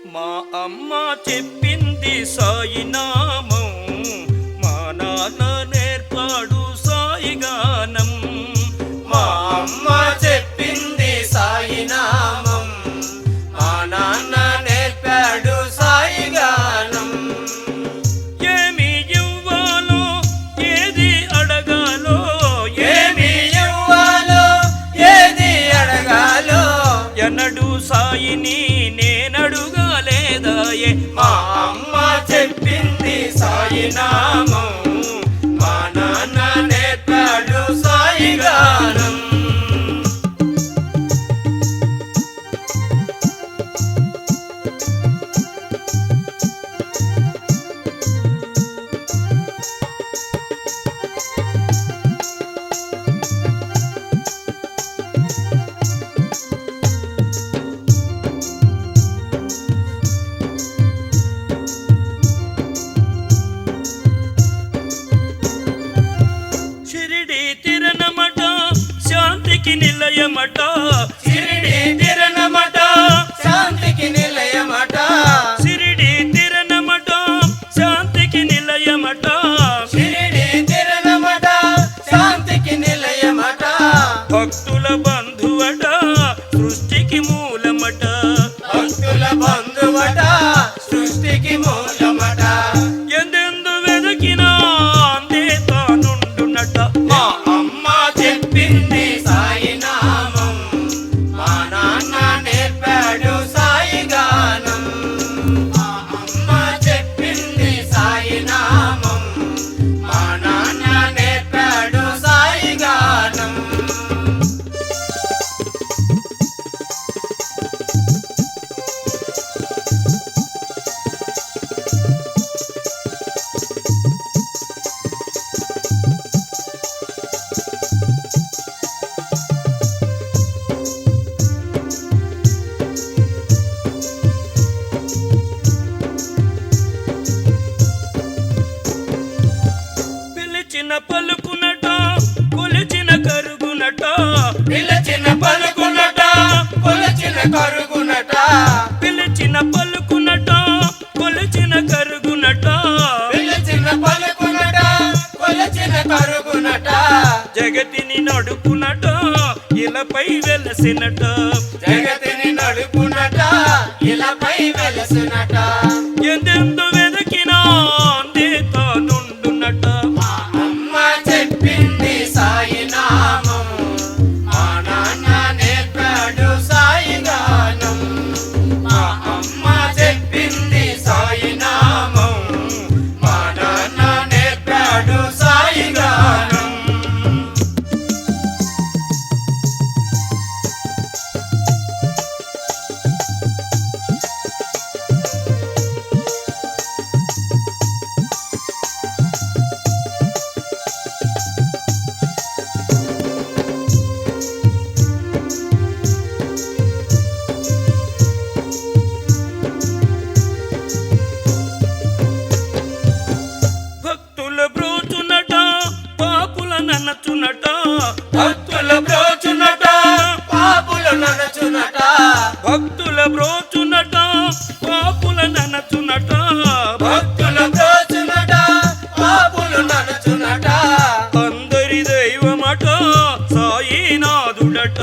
మా అమ్మ చెప్పింది సాయి నామం, మా నాన్న నేర్పాడు సాయి గానం. మా అమ్మ చెప్పింది సాయి నామం, మా నాన్న నేర్పాడు సాయి గానం. ఏమి ఇవ్వాలో ఏది అడగాలో, ఏమి ఇవ్వాలో ఏది అడగాలో ఎన్నడు సాయిని నేనడుగాలేదాయే. మా అమ్మ చెప్పింది సాయి నామం, మా నాన్న నేర్పాడు సాయి గానం. షిరిడి తిరణమట శాంతికి నిలయమట, షిరిడి తిరణమట శాంతికి నిలయమట, షిరిడి తిరణమట శాంతికి నిలయమట. షిరిడి తిరణమట శాంతికి నిలయమట. భక్తుల బంధువట సృష్టికి మూలమట, భక్తుల బంధువట సృష్టికి మూలమట. ఎందెందు వెదకినా అందే తానుండునట. మా అమ్మ చెప్పింది సాయి నామం, మా నాన్న నేర్పాడు సాయి గానం. మా అమ్మ చెప్పింది సాయి నామం, మా నాన్న నేర్పాడు సాయి గానం. పిలిచిన పలుకునట కొలిచిన కరుగునట, పిలిచిన పలుకునట కొలిచిన కరుగునట, పిలిచిన పలుకునట కొలిచిన కరుగునట. పిలిచిన పలుకునట కొలిచిన కరుగునట. జగతిని నడుపునట ఇలపై వెలసినట, జగతిని నడుపునట ఇలాపై వెలసినట. ఎందెందు వెదకినా అందే తానుండునట. మా అమ్మ చెప్పింది సాయి నామం, మా నాన్న నేర్పాడు సాయి గానం. మా అమ్మ చెప్పింది సాయి నామం, మా నాన్న నేర్పాడు సాయి గానం. భక్తుల బ్రోచునట పాపుల ననచునట, భక్తుల బ్రోచునట పాపులు ననచునట, భక్తుల బ్రోచునట పాపుల ననచునట. భక్తుల బ్రోచునట పాపులు ననచునట. అందరి దైవమట సాయినాథుడట,